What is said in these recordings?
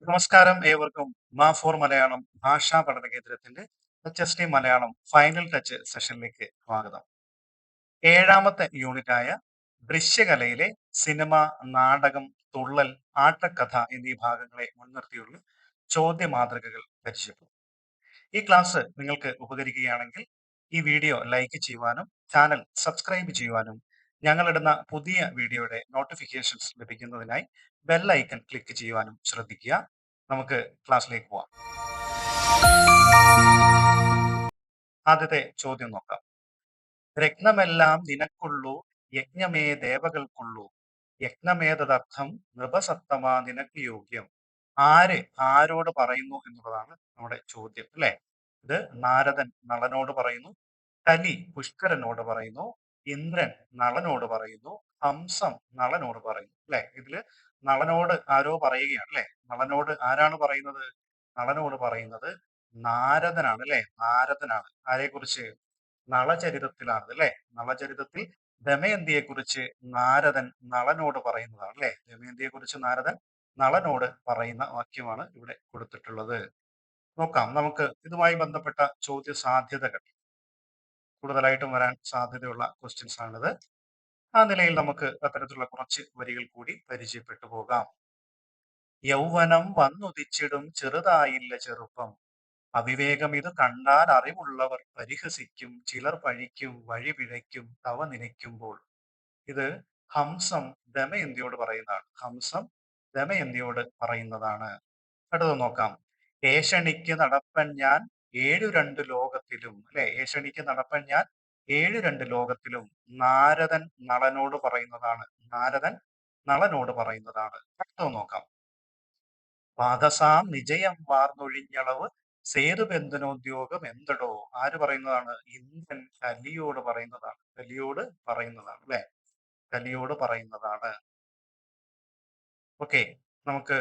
നമസ്കാരം ഏവർക്കും മാ4 മലയാളം ഭാഷാ പഠന കേന്ദ്രത്തിന്റെ HST മലയാളം ഫൈനൽ ടച്ച് സെഷനിലേക്ക് സ്വാഗതം. ഏഴാമത്തെ യൂണിറ്റായ ദൃശ്യകലയിലെ സിനിമ, നാടകം, തുള്ളൽ, ആട്ടക്കഥ എന്നീ ഭാഗങ്ങളെ മുൻനിർത്തിയുള്ള ചോദ്യ മാതൃകകൾ പരിചയപ്പെടും. ഈ ക്ലാസ് നിങ്ങൾക്ക് ഉപകരിക്കുകയാണെങ്കിൽ ഈ വീഡിയോ ലൈക്ക് ചെയ്യുവാനും ചാനൽ സബ്സ്ക്രൈബ് ചെയ്യുവാനും ഞങ്ങളിടുന്ന പുതിയ വീഡിയോയുടെ നോട്ടിഫിക്കേഷൻസ് ലഭിക്കുന്നതിനായി ബെൽ ഐക്കൺ ക്ലിക്ക് ചെയ്യുവാനും ശ്രദ്ധിക്കുക. നമുക്ക് ക്ലാസ്സിലേക്ക് പോവാം. ആദ്യത്തെ ചോദ്യം നോക്കാം. രത്നമെല്ലാം നിനക്കുള്ളൂ, യജ്ഞമേ ദേവകൾക്കുള്ളൂ, യജ്ഞമേതദർത്ഥം നൃപസത്തമാ നിനക്ക് യോഗ്യം. ആര് ആരോട് പറയുന്നു എന്നുള്ളതാണ് നമ്മുടെ ചോദ്യം, അല്ലെ? ഇത് നാരദൻ നളനോട് പറയുന്നു, കലി പുഷ്കരനോട് പറയുന്നു, ഇന്ദ്രൻ നളനോട് പറയുന്നു, ഹംസം നളനോട് പറയുന്നു, അല്ലെ? ഇതില് നളനോട് ആരോ പറയുകയാണ്, അല്ലെ? നളനോട് ആരാണ് പറയുന്നത്? നളനോട് പറയുന്നത് നാരദനാണ്, അല്ലെ? നാരദനാണ്. ആരെക്കുറിച്ച്? നളചരിതത്തിലാണ്, അല്ലെ? നളചരിതത്തിൽ ദമയന്തിയെ കുറിച്ച് നാരദൻ നളനോട് പറയുന്നതാണ്, അല്ലെ? ദമയന്തിയെ കുറിച്ച് നാരദൻ നളനോട് പറയുന്ന വാക്യമാണ് ഇവിടെ കൊടുത്തിട്ടുള്ളത്. നോക്കാം, നമുക്ക് ഇതുമായി ബന്ധപ്പെട്ട ചോദ്യ സാധ്യതകൾ കൂടുതലായിട്ടും വരാൻ സാധ്യതയുള്ള ക്വസ്റ്റ്യൻസ് ആണിത്. ആ നിലയിൽ നമുക്ക് അത്തരത്തിലുള്ള കുറച്ച് വരികൾ കൂടി പരിചയപ്പെട്ടു പോകാം. യൗവനം വന്നുദിച്ചിടും ചെറുതായില്ല ചെറുപ്പം, അവിവേകം ഇത് കണ്ടാൽ അറിവുള്ളവർ പരിഹസിക്കും, ചിലർ പഴിക്കും, വഴി പിഴയ്ക്കും തവ നനയ്ക്കുമ്പോൾ. ഇത് ഹംസം ദമയന്തിയോട് പറയുന്നതാണ്. ഹംസം ദമയന്തിയോട് പറയുന്നതാണ്. അടുത്തത് നോക്കാം. ഏഷണിക്ക് നടപ്പൻ ഞാൻ ഏഴു രണ്ട് ലോകത്തിലും, അല്ലെ? ഏഷണിക്ക് നടപ്പൻ ഞാൻ ഏഴു രണ്ട് ലോകത്തിലും നാരദൻ നളനോട് പറയുന്നതാണ്. നാരദൻ നളനോട് പറയുന്നതാണ്. അടുത്തത് നോക്കാം. പാദസാം നിജയം വാർന്നൊഴിഞ്ഞളവ് സേതുബന്ധനോദ്യോഗം എന്തടോ. ആര് പറയുന്നതാണ്? ഇന്ദ്രൻ കലിയോട് പറയുന്നതാണ്. കലിയോട് പറയുന്നതാണ്, അല്ലെ? കലിയോട് പറയുന്നതാണ്. ഓക്കെ, നമുക്ക്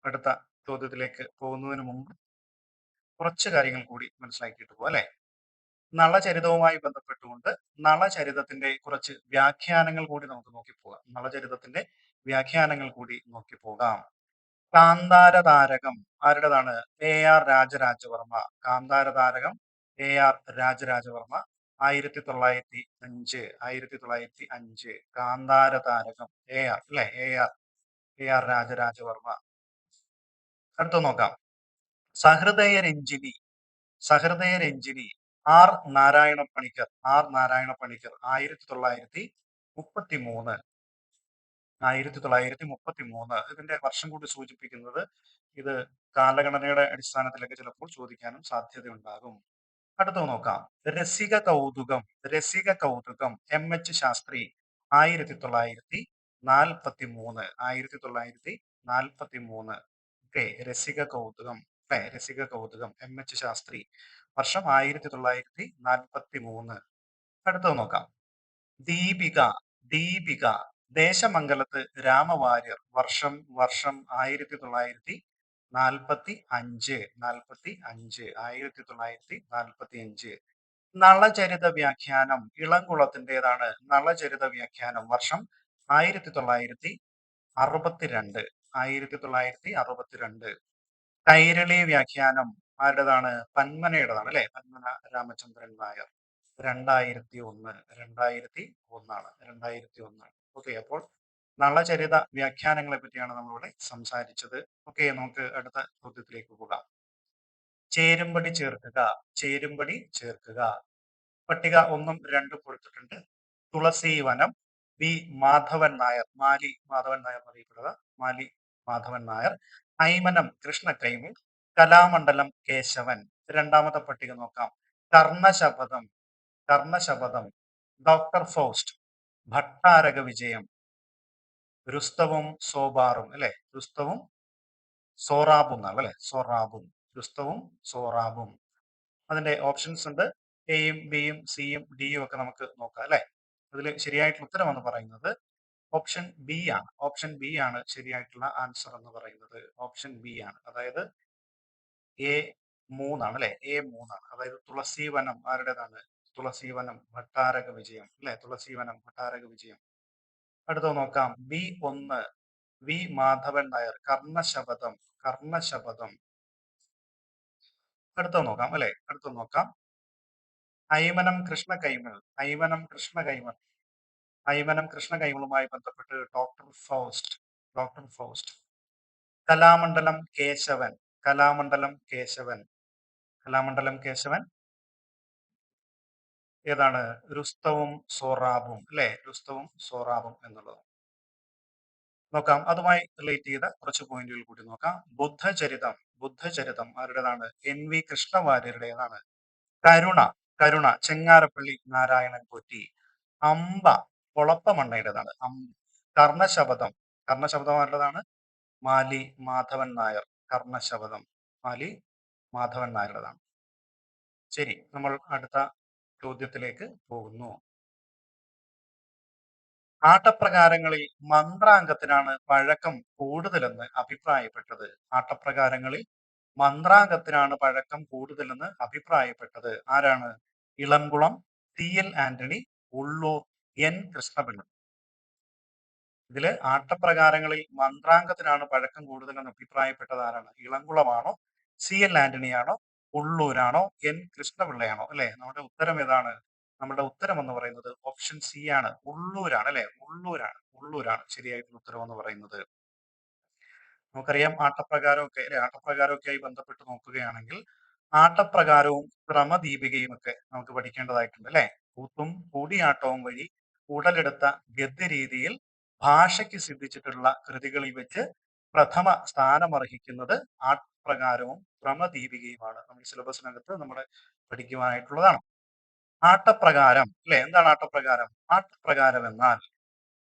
അടുത്ത ചോദ്യത്തിലേക്ക് പോകുന്നതിന് മുമ്പ് കുറച്ച് കാര്യങ്ങൾ കൂടി മനസ്സിലാക്കിയിട്ട് പോകാം, അല്ലെ? നളചരിതവുമായി ബന്ധപ്പെട്ടുകൊണ്ട് നളചരിതത്തിന്റെ കുറച്ച് വ്യാഖ്യാനങ്ങൾ കൂടി നമുക്ക് നോക്കിപ്പോകാം. നളചരിതത്തിന്റെ വ്യാഖ്യാനങ്ങൾ കൂടി നോക്കിപ്പോകാം. കാന്താര താരകം ആരുടേതാണ്? AR രാജരാജവർമ്മ. കാന്താര താരകം AR രാജരാജവർമ്മ 1905 കാന്താര താരകം AR, അല്ലെ? AR രാജരാജവർമ്മ. അടുത്ത നോക്കാം. സഹൃദയരഞ്ജിനി സഹൃദയരഞ്ജിനി ആർ നാരായണ പണിക്കർ. 1933 ഇതിന്റെ വർഷം കൂടി സൂചിപ്പിക്കുന്നത് ഇത് കാലഗണനയുടെ അടിസ്ഥാനത്തിലൊക്കെ ചിലപ്പോൾ ചോദിക്കാനും സാധ്യതയുണ്ടാകും. അടുത്തത് നോക്കാം. രസിക കൗതുകം MH ശാസ്ത്രി 1943 ഓക്കെ. രസിക കൗതുകം MH ശാസ്ത്രി, വർഷം 1943. അടുത്തത് നോക്കാം. ദീപിക ദീപിക ദേശമംഗലത്ത് രാമവാര്യർ, വർഷം 1945. നളചരിത വ്യാഖ്യാനം ഇളംകുളത്തിൻ്റെതാണ്. നളചരിത വ്യാഖ്യാനം വർഷം 1962. കൈരളി വ്യാഖ്യാനം ആരുടേതാണ്? പന്മനയുടേതാണ്, അല്ലെ? പന്മന രാമചന്ദ്രൻ നായർ 2001. ഓക്കെ, അപ്പോൾ നളചരിത വ്യാഖ്യാനങ്ങളെ പറ്റിയാണ് നമ്മളിവിടെ സംസാരിച്ചത്. ഓക്കെ, നമുക്ക് അടുത്ത ചോദ്യത്തിലേക്ക് പോകാം. ചേരുംപടി ചേർക്കുക. പട്ടിക 1ഉം 2ഉം കൊടുത്തിട്ടുണ്ട്. തുളസീവനം വി മാധവൻ നായർ, മാലി മാധവൻ നായർ എന്നറിയപ്പെടുക മാലി മാധവൻ നായർ. ഐമനം കൃഷ്ണകൈമൾ, കലാമണ്ഡലം കേശവൻ. രണ്ടാമത്തെ പട്ടിക നോക്കാം. കർണശപഥം ഡോക്ടർ ഫൗസ്റ്റ്, ഭട്ടാരക വിജയം, രുസ്തവും സോബാറും, അല്ലെ? രുസ്തവും സോറാബും എന്നാണ്, അല്ലെ? രുസ്തവും സോറാബും. അതിന്റെ ഓപ്ഷൻസ് ഉണ്ട്. എയും ബിയും സിയും ഡിയും ഒക്കെ നമുക്ക് നോക്കാം, അല്ലെ? അതിൽ ശരിയായിട്ടുള്ള ഉത്തരം എന്ന് പറയുന്നത് ഓപ്ഷൻ ബി ആണ്. ഓപ്ഷൻ ബി ആണ് ശരിയായിട്ടുള്ള ആൻസർ എന്ന് പറയുന്നത്. ഓപ്ഷൻ ബി ആണ്, അതായത് A3 ആണ്, അല്ലെ? A3 ആണ്. അതായത് തുളസീവനം ആരുടേതാണ്? തുളസീവനം ഭട്ടാരക വിജയം, അല്ലെ? തുളസീവനം ഭട്ടാരക വിജയം. അടുത്ത നോക്കാം. B1 വി മാധവൻ നായർ. കർണശപഥം. കർണശപഥം. അടുത്ത നോക്കാം അല്ലെ? അടുത്ത നോക്കാം. അയ്മനം കൃഷ്ണ കൈമൾ. അയ്മനം കൃഷ്ണ കൈമൾ. അയ്മനം കൃഷ്ണ കൈമളുമായി ബന്ധപ്പെട്ട് doctor Faust. Doctor Faust. Kalamandalam Keshavan. Kalamandalam Keshavan. Kalamandalam Keshavan ഏതാണ്? രുസ്തവും സോറാബും അല്ലെ? രുസ്തവും സോറാബും എന്നുള്ളത് നോക്കാം. അതുമായി റിലേറ്റ് ചെയ്ത കുറച്ച് പോയിന്റുകൾ കൂടി നോക്കാം. ബുദ്ധചരിതം. ബുദ്ധചരിതം ആരുടേതാണ്? NV കൃഷ്ണവാര്യരുടേതാണ്. കരുണ. കരുണ ചെങ്ങാരപ്പള്ളി നാരായണൻ പോറ്റി. അമ്പ പൊളപ്പമണ്ണയുടേതാണ്. കർണശബദം. കർണശബദം ആരുടേതാണ്? മാലി മാധവൻ നായർ. കർണശബദം മാലി മാധവൻ നായരുടേതാണ്. ശരി, നമ്മൾ അടുത്ത ചോദ്യത്തിലേക്ക് പോകുന്നു. ആട്ടപ്രകാരങ്ങളിൽ മന്ത്രാംഗത്തിനാണ് പഴക്കം കൂടുതലെന്ന് അഭിപ്രായപ്പെട്ടത്. ആട്ടപ്രകാരങ്ങളിൽ മന്ത്രാംഗത്തിനാണ് പഴക്കം കൂടുതലെന്ന് അഭിപ്രായപ്പെട്ടത് ആരാണ്? Elamkulam, TL Antony, Ulloor, N Krishnapillai. ഇതില് ആട്ടപ്രകാരങ്ങളിൽ മന്ത്രാംഗത്തിനാണ് പഴക്കം കൂടുതലെന്ന് അഭിപ്രായപ്പെട്ടത് ആരാണ്? ഇളംകുളമാണോ, CL ആന്റണിയാണോ, ഉള്ളൂരാണോ, N കൃഷ്ണപിള്ളയാണോ? അല്ലെ, നമ്മുടെ ഉത്തരം ഏതാണ്? നമ്മുടെ ഉത്തരം എന്ന് പറയുന്നത് ഓപ്ഷൻ സി ആണ്. ഉള്ളൂരാണ് അല്ലെ? ഉള്ളൂരാണ്. ഉള്ളൂരാണ് ശരിയായിട്ടുള്ള ഉത്തരം എന്ന് പറയുന്നത്. നമുക്കറിയാം ആട്ടപ്രകാരമൊക്കെ അല്ലെ? ആട്ടപ്രകാരമൊക്കെയായി ബന്ധപ്പെട്ട് നോക്കുകയാണെങ്കിൽ ആട്ടപ്രകാരവും ക്രമദീപികയും ഒക്കെ നമുക്ക് പഠിക്കേണ്ടതായിട്ടുണ്ട് അല്ലെ? കൂത്തും കൂടിയാട്ടവും വഴി ഉടലെടുത്ത ഗദ്യരീതിയിൽ ഭാഷയ്ക്ക് സിദ്ധിച്ചിട്ടുള്ള കൃതികളിൽ വെച്ച് പ്രഥമ സ്ഥാനമർഹിക്കുന്നത് ആട്ടപ്രകാരവും ക്രമദീപികയുമാണ്. നമ്മുടെ സിലബസിനകത്ത് നമ്മൾ പഠിക്കുവാനായിട്ടുള്ളതാണ്. ആട്ടപ്രകാരം അല്ലെ? എന്താണ് ആട്ടപ്രകാരം? ആട്ടപ്രകാരം എന്നാൽ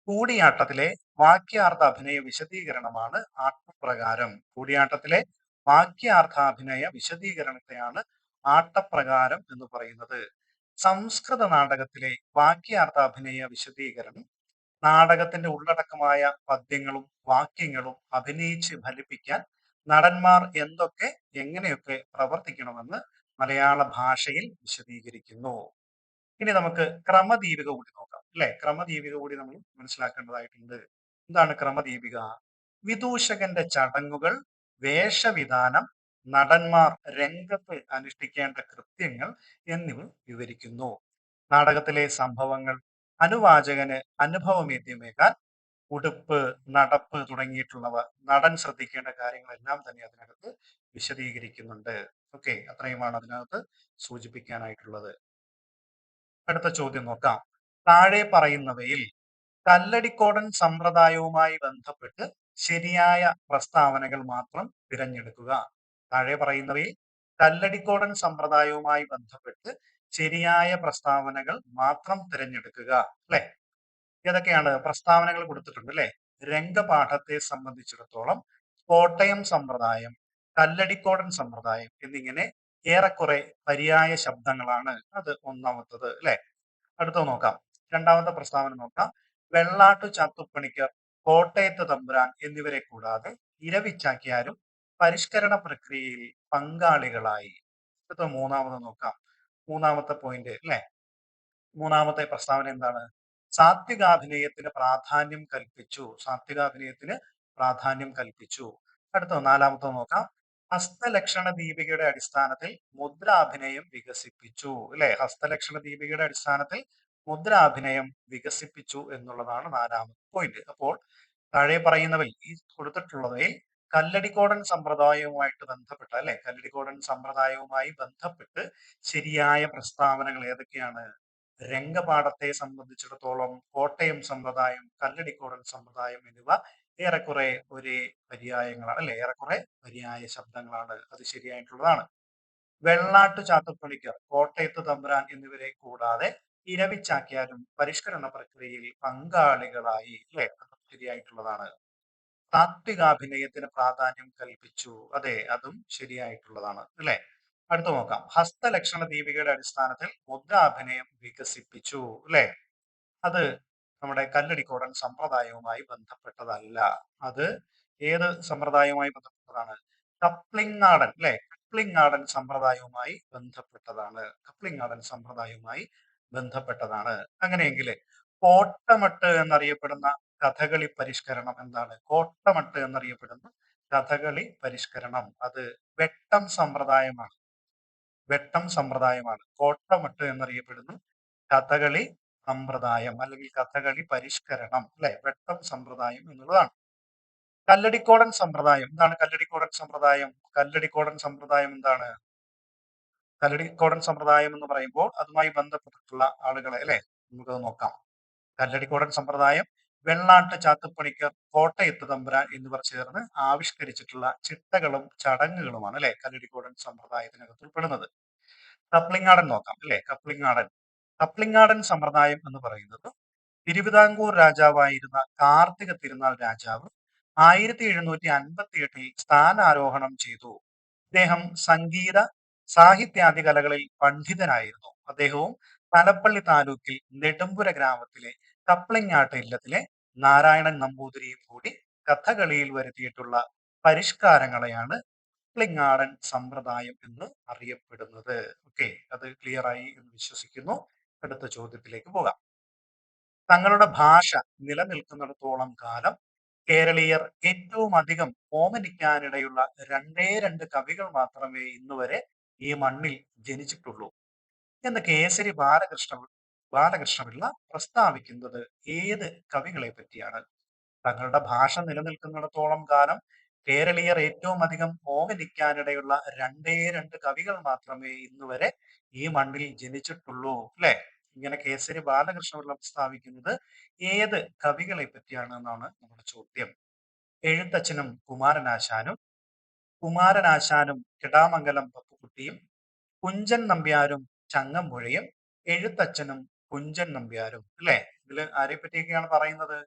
കൂടിയാട്ടത്തിലെ വാക്യാർത്ഥ അഭിനയ വിശദീകരണമാണ് ആട്ടപ്രകാരം. കൂടിയാട്ടത്തിലെ വാക്യാർത്ഥാഭിനയ വിശദീകരണത്തെയാണ് ആട്ടപ്രകാരം എന്ന് പറയുന്നത്. സംസ്കൃത നാടകത്തിലെ വാക്യാർത്ഥാഭിനയ വിശദീകരണം നാടകത്തിന്റെ ഉള്ളടക്കമായ പദ്യങ്ങളും വാക്യങ്ങളും അഭിനയിച്ച് ഫലിപ്പിക്കാൻ നടന്മാർ എന്തൊക്കെ എങ്ങനെയൊക്കെ പ്രവർത്തിക്കണമെന്ന് മലയാള ഭാഷയിൽ വിശദീകരിക്കുന്നു. ഇനി നമുക്ക് ക്രമദീപിക കൂടി നോക്കാം അല്ലെ? ക്രമദീപിക കൂടി നമ്മൾ മനസ്സിലാക്കേണ്ടതായിട്ടുണ്ട്. എന്താണ് ക്രമദീപിക? വിദൂഷകന്റെ ചടങ്ങുകൾ, വേഷവിധാനം, നടന്മാർ രംഗത്ത് അനുഷ്ഠിക്കേണ്ട കൃത്യങ്ങൾ എന്നിവ വിവരിക്കുന്നു. നാടകത്തിലെ സംഭവങ്ങൾ അനുവാചകന് അനുഭവമേദ്യമേകാൻ ഉടുപ്പ്, നടപ്പ് തുടങ്ങിയിട്ടുള്ളവ, നടൻ ശ്രദ്ധിക്കേണ്ട കാര്യങ്ങളെല്ലാം തന്നെ അതിനകത്ത് വിശദീകരിക്കുന്നുണ്ട്. ഓക്കെ, അത്രയുമാണ് അതിനകത്ത് സൂചിപ്പിക്കാനായിട്ടുള്ളത്. അടുത്ത ചോദ്യം നോക്കാം. താഴെ പറയുന്നവയിൽ കല്ലടിക്കോടൻ സമ്പ്രദായവുമായി ബന്ധപ്പെട്ട് ശരിയായ പ്രസ്താവനകൾ മാത്രം തിരഞ്ഞെടുക്കുക. താഴെ പറയുന്നവയിൽ കല്ലടിക്കോടൻ സമ്പ്രദായവുമായി ബന്ധപ്പെട്ട് ശരിയായ പ്രസ്താവനകൾ മാത്രം തിരഞ്ഞെടുക്കുക. അല്ലെ, ഏതൊക്കെയാണ് പ്രസ്താവനകൾ കൊടുത്തിട്ടുണ്ട് അല്ലെ? രംഗപാഠത്തെ സംബന്ധിച്ചിടത്തോളം കോട്ടയം സമ്പ്രദായം, കല്ലടിക്കോടൻ സമ്പ്രദായം എന്നിങ്ങനെ ഏറെക്കുറെ പര്യായ ശബ്ദങ്ങളാണ്. അത് ഒന്നാമത്തത് അല്ലെ. അടുത്ത നോക്കാം. രണ്ടാമത്തെ പ്രസ്താവന നോക്കാം. വെള്ളാട്ടു ചാത്തുപ്പണിക്കർ, കോട്ടയത്ത് തമ്പുരാൻ എന്നിവരെ കൂടാതെ ഇരവിച്ചാക്യാരും പരിഷ്കരണ പ്രക്രിയയിൽ പങ്കാളികളായി. അടുത്ത മൂന്നാമത് നോക്കാം. മൂന്നാമത്തെ പോയിന്റ് അല്ലെ? മൂന്നാമത്തെ പ്രസ്താവന എന്താണ്? സാത്വികാഭിനയത്തിന് പ്രാധാന്യം കൽപ്പിച്ചു. സാത്വികാഭിനയത്തിന് പ്രാധാന്യം കൽപ്പിച്ചു. അടുത്ത നാലാമത്തെ നോക്കാം. ഹസ്തലക്ഷണ ദീപികയുടെ അടിസ്ഥാനത്തിൽ മുദ്രാഭിനയം വികസിപ്പിച്ചു അല്ലെ? ഹസ്തലക്ഷണ ദീപികയുടെ അടിസ്ഥാനത്തിൽ മുദ്രാഭിനയം വികസിപ്പിച്ചു എന്നുള്ളതാണ് നാലാമത്തെ പോയിന്റ്. അപ്പോൾ താഴെ പറയുന്നവയിൽ ഈ കൊടുത്തിട്ടുള്ളവയിൽ കല്ലടിക്കോടൻ സമ്പ്രദായവുമായിട്ട് ബന്ധപ്പെട്ട അല്ലെ? കല്ലടിക്കോടൻ സമ്പ്രദായവുമായി ബന്ധപ്പെട്ട് ശരിയായ പ്രസ്താവനകൾ ഏതൊക്കെയാണ്? രംഗപാഠത്തെ സംബന്ധിച്ചിടത്തോളം കോട്ടയം സമ്പ്രദായം, കല്ലടിക്കോടൻ സമ്പ്രദായം എന്നിവ ഏറെക്കുറെ ഒരേ പര്യായങ്ങളാണ് അല്ലെ? ഏറെക്കുറെ പര്യായ ശബ്ദങ്ങളാണ്. അത് ശരിയായിട്ടുള്ളതാണ്. വെള്ളാട്ടു ചാത്തുപ്പണിക്കർ, കോട്ടയത്ത് തമ്പുരാൻ എന്നിവരെ കൂടാതെ ഇരവിച്ചാക്യാരും പരിഷ്കരണ പ്രക്രിയയിൽ പങ്കാളികളായി അല്ലെ? അതും ശരിയായിട്ടുള്ളതാണ്. താത്വികാഭിനയത്തിന് പ്രാധാന്യം കൽപ്പിച്ചു. അതെ, അതും ശരിയായിട്ടുള്ളതാണ് അല്ലെ. അടുത്ത നോക്കാം. ഹസ്തലക്ഷണ ദീപികയുടെ അടിസ്ഥാനത്തിൽ മുദ്രാഭിനയം വികസിപ്പിച്ചു അല്ലെ? അത് നമ്മുടെ കല്ലടിക്കോടൻ സമ്പ്രദായവുമായി ബന്ധപ്പെട്ടതല്ല. അത് ഏത് സമ്പ്രദായവുമായി ബന്ധപ്പെട്ടതാണ്? കപ്ലിങ്ങാടൻ അല്ലെ? കപ്ലിങ്ങാടൻ സമ്പ്രദായവുമായി ബന്ധപ്പെട്ടതാണ്. കപ്ലിങ്ങാടൻ സമ്പ്രദായവുമായി ബന്ധപ്പെട്ടതാണ്. അങ്ങനെയെങ്കിൽ കോട്ടമട്ട് എന്നറിയപ്പെടുന്ന കഥകളി പരിഷ്കരണം എന്താണ്? കോട്ടമട്ട് എന്നറിയപ്പെടുന്ന കഥകളി പരിഷ്കരണം അത് വെട്ടം സമ്പ്രദായമാണ്. വെട്ടം സമ്പ്രദായമാണ്. കോട്ടമട്ട് എന്നറിയപ്പെടുന്ന കഥകളി സമ്പ്രദായം അല്ലെങ്കിൽ കഥകളി പരിഷ്കരണം അല്ലെ? വെട്ടം സമ്പ്രദായം എന്നുള്ളതാണ്. കല്ലടിക്കോടൻ സമ്പ്രദായം എന്താണ്? കല്ലടിക്കോടൻ സമ്പ്രദായം കല്ലടിക്കോടൻ സമ്പ്രദായം എന്താണ്? കല്ലടിക്കോടൻ സമ്പ്രദായം എന്ന് പറയുമ്പോൾ അതുമായി ബന്ധപ്പെട്ടിട്ടുള്ള ആളുകളെ അല്ലെ നമുക്കത് നോക്കാം. കല്ലടിക്കോടൻ സമ്പ്രദായം വെള്ളാട്ട് ചാത്തുപ്പണിക്കർ, കോട്ടയത്ത് തമ്പുരാൻ എന്നിവർ ചേർന്ന് ആവിഷ്കരിച്ചിട്ടുള്ള ചിട്ടകളും ചടങ്ങുകളുമാണ് അല്ലെ കല്ലടിക്കോടൻ സമ്പ്രദായത്തിനകത്ത് ഉൾപ്പെടുന്നത്. കപ്ലിങ്ങാടൻ നോക്കാം അല്ലെ? കപ്ലിങ്ങാടൻ കപ്ലിങ്ങാടൻ സമ്പ്രദായം എന്ന് പറയുന്നത് തിരുവിതാംകൂർ രാജാവായിരുന്ന കാർത്തിക തിരുനാൾ രാജാവ് 1758 സ്ഥാനാരോഹണം ചെയ്തു. അദ്ദേഹം സംഗീത സാഹിത്യാദി കലകളിൽ പണ്ഡിതനായിരുന്നു. അദ്ദേഹവും തലപ്പള്ളി താലൂക്കിൽ നെടുമ്പുര ഗ്രാമത്തിലെ കപ്ലിങ്ങാട്ട് ഇല്ലത്തിലെ നാരായണൻ നമ്പൂതിരിയും കൂടി കഥകളിയിൽ വരുത്തിയിട്ടുള്ള പരിഷ്കാരങ്ങളെയാണ് കപ്ലിങ്ങാടൻ സമ്പ്രദായം എന്ന് അറിയപ്പെടുന്നത്. ഓക്കെ, അത് ക്ലിയർ ആയി എന്ന് വിശ്വസിക്കുന്നു. അടുത്ത ചോദ്യത്തിലേക്ക് പോകാം. തങ്ങളുടെ ഭാഷ നിലനിൽക്കുന്നിടത്തോളം കാലം കേരളീയർ ഏറ്റവും അധികം ഓമനിക്കാനിടയുള്ള രണ്ട് കവികൾ മാത്രമേ ഇന്നുവരെ ഈ മണ്ണിൽ ജനിച്ചിട്ടുള്ളൂ എന്ന് കേസരി ബാലകൃഷ്ണപിള്ള പ്രസ്താവിക്കുന്നത് ഏത് കവികളെ പറ്റിയാണ്? തങ്ങളുടെ ഭാഷ നിലനിൽക്കുന്നിടത്തോളം കാലം കേരളീയർ ഏറ്റവും അധികം ഓമനിക്കാനിടയുള്ള രണ്ട് കവികൾ മാത്രമേ ഇന്നുവരെ ഈ മണ്ണിൽ ജനിച്ചിട്ടുള്ളൂ അല്ലെ? ഇങ്ങനെ കേസരി ബാലകൃഷ്ണപിള്ള പ്രസ്താവിക്കുന്നത് ഏത് കവികളെ പറ്റിയാണ് എന്നാണ് നമ്മുടെ ചോദ്യം. എഴുത്തച്ഛനും കുമാരനാശാനും കിടാമംഗലം പപ്പുകുട്ടിയും, കുഞ്ചൻ നമ്പ്യാരും ചങ്ങമ്പുഴയും, എഴുത്തച്ഛനും കുഞ്ചൻ നമ്പ്യാരും അല്ലെ? ഇതിൽ ആരെ പറ്റിയൊക്കെയാണ് പറയുന്നത്?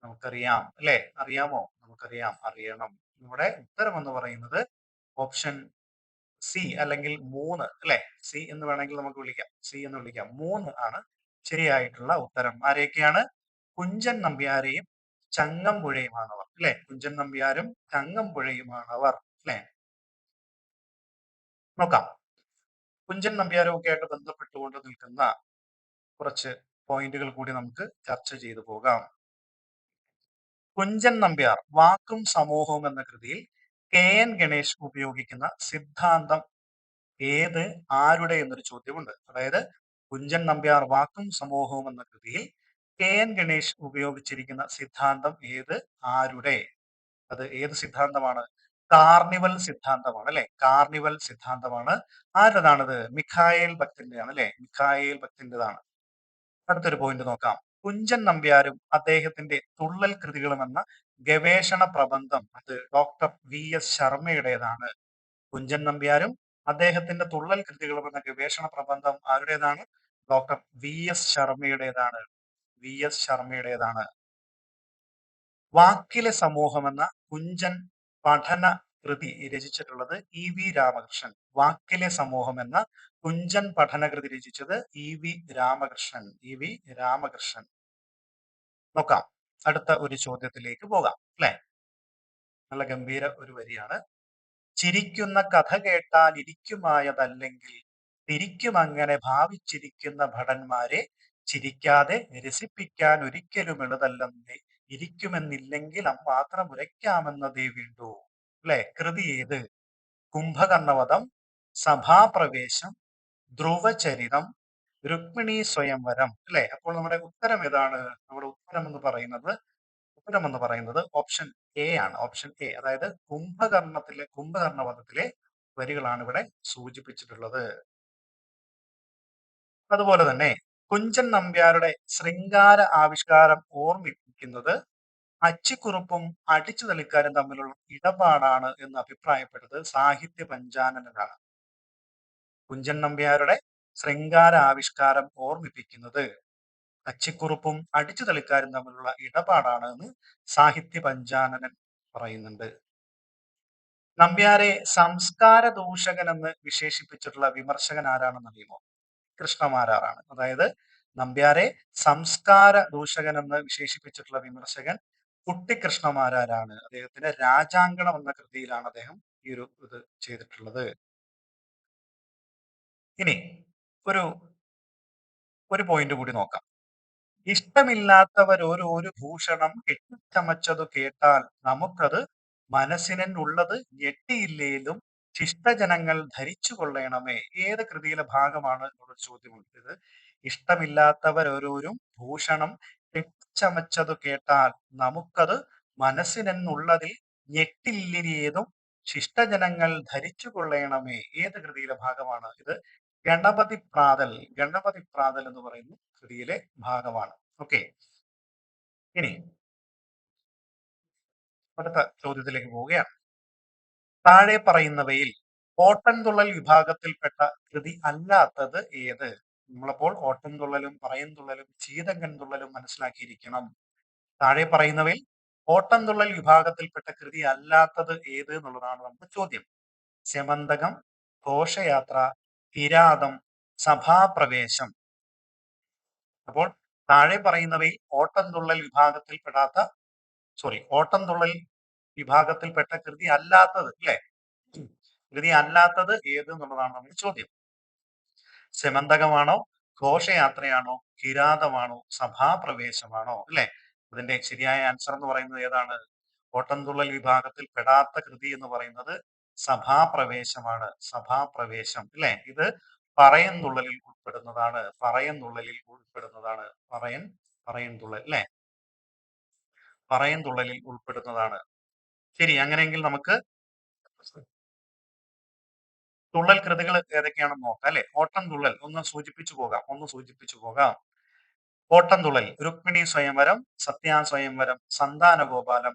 നമുക്കറിയാം അല്ലെ? അറിയാമോ? നമുക്കറിയാം, അറിയണം. നമ്മുടെ ഉത്തരം എന്ന് പറയുന്നത് ഓപ്ഷൻ സി അല്ലെങ്കിൽ 3 അല്ലെ? സി എന്ന് വേണമെങ്കിൽ നമുക്ക് വിളിക്കാം. സി എന്ന് വിളിക്കാം. 3 ആണ് ശരിയായിട്ടുള്ള ഉത്തരം. ആരെയൊക്കെയാണ്? കുഞ്ചൻ നമ്പ്യാരെയും ചങ്ങമ്പുഴയുമാണവർ അല്ലെ? കുഞ്ചൻ നമ്പ്യാരും ചങ്ങമ്പുഴയുമാണവർ അല്ലെ? നോക്കാം. കുഞ്ചൻ നമ്പ്യാരും ഒക്കെ ആയിട്ട് ബന്ധപ്പെട്ടുകൊണ്ട് നിൽക്കുന്ന കുറച്ച് പോയിന്റുകൾ കൂടി നമുക്ക് ചർച്ച ചെയ്തു പോകാം. കുഞ്ചൻ നമ്പ്യാർ വാക്കും സമൂഹവും എന്ന കൃതിയിൽ KN ഗണേഷ് ഉപയോഗിക്കുന്ന സിദ്ധാന്തം ഏത്, ആരുടെ എന്നൊരു ചോദ്യമുണ്ട്. അതായത് കുഞ്ചൻ നമ്പ്യാർ വാക്കും സമൂഹവും എന്ന കൃതിയിൽ KN ഗണേഷ് ഉപയോഗിച്ചിരിക്കുന്ന സിദ്ധാന്തം ഏത്, ആരുടെ? അത് ഏത് സിദ്ധാന്തമാണ്? കാർണിവൽ സിദ്ധാന്തമാണ് അല്ലെ? കാർണിവൽ സിദ്ധാന്തമാണ്. ആരുടേതാണത്? മിഖായേൽ ഭക്തിന്റെയാണ് അല്ലെ? മിഖായേൽ ഭക്തിന്റേതാണ്. അടുത്തൊരു പോയിന്റ് നോക്കാം. കുഞ്ചൻ നമ്പ്യാരും അദ്ദേഹത്തിന്റെ തുള്ളൽ കൃതികളും എന്ന ഗവേഷണ പ്രബന്ധം അത് ഡോക്ടർ VS ശർമ്മയുടേതാണ്. കുഞ്ചൻ നമ്പ്യാരും അദ്ദേഹത്തിന്റെ തുള്ളൽ കൃതികളും എന്ന ഗവേഷണ പ്രബന്ധം ആരുടേതാണ്? Doctor VS ശർമ്മയുടേതാണ്. VS ശർമ്മയുടേതാണ്. വാക്കിലെ സമൂഹം എന്ന കുഞ്ചൻ പഠന കൃതി രചിച്ചിട്ടുള്ളത് EV രാമകൃഷ്ണൻ. വാക്കിലെ സമൂഹം എന്ന കുഞ്ചൻ പഠനകൃതി രചിച്ചത് EV രാമകൃഷ്ണൻ. നോക്കാം. അടുത്ത ഒരു ചോദ്യത്തിലേക്ക് പോകാം അല്ലെ? നല്ല ഗംഭീര ഒരു വരിയാണ്. ചിരിക്കുന്ന കഥ കേട്ടാൽ ഇരിക്കുമായതല്ലെങ്കിൽ തിരിക്കുമങ്ങനെ ഭാവിച്ചിരിക്കുന്ന ഭടന്മാരെ ചിരിക്കാതെ രസിപ്പിക്കാൻ ഒരിക്കലും എളുതല്ലെന്നേ ഇരിക്കുമെന്നില്ലെങ്കിൽ മാത്രം ഉരയ്ക്കാമെന്നതേ വേണ്ടൂ അല്ലെ? കൃതി ഏത്? കുംഭകർണവധം, സഭാപ്രവേശം, ധ്രുവചരിതം, രുക്മിണി സ്വയംവരം അല്ലെ? അപ്പോൾ നമ്മുടെ ഉത്തരം ഏതാണ്? നമ്മുടെ ഉത്തരം എന്ന് പറയുന്നത് ഓപ്ഷൻ എ ആണ്. ഓപ്ഷൻ എ, അതായത് കുംഭകർണവധത്തിലെ വരികളാണ് ഇവിടെ സൂചിപ്പിച്ചിട്ടുള്ളത്. അതുപോലെ തന്നെ കുഞ്ചൻ നമ്പ്യാരുടെ ശൃംഗാര ആവിഷ്കാരം ഓർമ്മിപ്പിക്കുന്നത് അച്ചിക്കുറുപ്പും അടിച്ചു തളിക്കാരും തമ്മിലുള്ള ഇടപാടാണ് എന്ന് അഭിപ്രായപ്പെട്ടത് സാഹിത്യ പഞ്ചാനനാണ്. കുഞ്ചൻ നമ്പ്യാരുടെ ശൃംഗാര ആവിഷ്കാരം ഓർമ്മിപ്പിക്കുന്നത് അച്ചിക്കുറുപ്പും അടിച്ചു തളിക്കാരും തമ്മിലുള്ള ഇടപാടാണ് എന്ന് സാഹിത്യ പഞ്ചാനനൻ പറയുന്നുണ്ട്. നമ്പ്യാരെ സംസ്കാര ദൂഷകൻ എന്ന് വിശേഷിപ്പിച്ചിട്ടുള്ള വിമർശകൻ ആരാണെന്ന് അറിയുമോ? കൃഷ്ണമാരാറാണ്. അതായത് നമ്പ്യാരെ സംസ്കാര ദൂഷകൻ എന്ന് വിശേഷിപ്പിച്ചിട്ടുള്ള വിമർശകൻ കുട്ടിക്കൃഷ്ണമാരാരാണ്. അദ്ദേഹത്തിന്റെ രാജാങ്കണം എന്ന കൃതിയിലാണ് അദ്ദേഹം ഈ ഇത് ചെയ്തിട്ടുള്ളത്. ഇനി ഒരു പോയിന്റ് കൂടി നോക്കാം. ഇഷ്ടമില്ലാത്തവരൊരു ഭൂഷണം കെട്ടിച്ചമച്ചതു കേട്ടാൽ നമുക്കത് മനസ്സിനുള്ളത് ഞെട്ടിയില്ലേലും ശിഷ്ടജനങ്ങൾ ധരിച്ചു കൊള്ളേണമേ. ഏത് കൃതിയിലെ ഭാഗമാണ് എന്നൊരു ചോദ്യമുണ്ട്. ഇത് ഇഷ്ടമില്ലാത്തവരൊരു ഭൂഷണം കെട്ടിച്ചമച്ചതു കേട്ടാൽ നമുക്കത് മനസ്സിനുള്ളതിൽ ഞെട്ടില്ലേതും ശിഷ്ടജനങ്ങൾ ധരിച്ചു കൊള്ളേണമേ. ഏത് കൃതിയിലെ ഭാഗമാണ് ഇത്? ഗണപതി പ്രാതൽ. ഗണപതി പ്രാതൽ എന്ന് പറയുന്ന കൃതിയിലെ ഭാഗമാണ്. ഓക്കെ, ഇനി അടുത്ത ചോദ്യത്തിലേക്ക് പോവുകയാണ്. താഴെ പറയുന്നവയിൽ ഓട്ടൻതുള്ളൽ വിഭാഗത്തിൽപ്പെട്ട കൃതി അല്ലാത്തത് ഏത്? നമ്മളപ്പോൾ ഓട്ടൻതുള്ളലും പറയൻതുള്ളലും ചീതങ്കൻ തുള്ളലും മനസ്സിലാക്കിയിരിക്കണം. താഴെ പറയുന്നവയിൽ ഓട്ടൻതുള്ളൽ വിഭാഗത്തിൽപ്പെട്ട കൃതി അല്ലാത്തത് ഏത് എന്നുള്ളതാണ് നമ്മുടെ ചോദ്യം. സ്യമന്തകം, ഘോഷയാത്ര, കിരാതം, സഭാപ്രവേശം. അപ്പോൾ താഴെ പറയുന്നവയിൽ ഓട്ടംതുള്ളൽ വിഭാഗത്തിൽപ്പെട്ട കൃതി അല്ലാത്തത്, അല്ലെ? കൃതി അല്ലാത്തത് ഏത് എന്നുള്ളതാണ് നമ്മുടെ ചോദ്യം. സെമന്തകമാണോ, ഘോഷയാത്രയാണോ, കിരാതമാണോ, സഭാപ്രവേശമാണോ? അല്ലെ? അതിന്റെ ശരിയായ ആൻസർ എന്ന് പറയുന്നത് ഏതാണ്? ഓട്ടംതുള്ളൽ വിഭാഗത്തിൽ പെടാത്ത കൃതി എന്ന് പറയുന്നത് സഭാപ്രവേശമാണ്. സഭാപ്രവേശം, അല്ലെ? ഇത് പറയൻതുള്ളലിൽ ഉൾപ്പെടുന്നതാണ്. പറയൻതുള്ളൽ, അല്ലെ? പറയൻതുള്ളലിൽ ഉൾപ്പെടുന്നതാണ്. ശരി, അങ്ങനെയെങ്കിൽ നമുക്ക് തുള്ളൽ കൃതികൾ ഏതൊക്കെയാണെന്ന് നോക്കാം, അല്ലെ? ഓട്ടംതുള്ളൽ ഒന്ന് സൂചിപ്പിച്ചു പോകാം. ഓട്ടംതുള്ളൽ: രുക്മിണി സ്വയംവരം, സത്യാസ്വയംവരം, സന്താനഗോപാലം,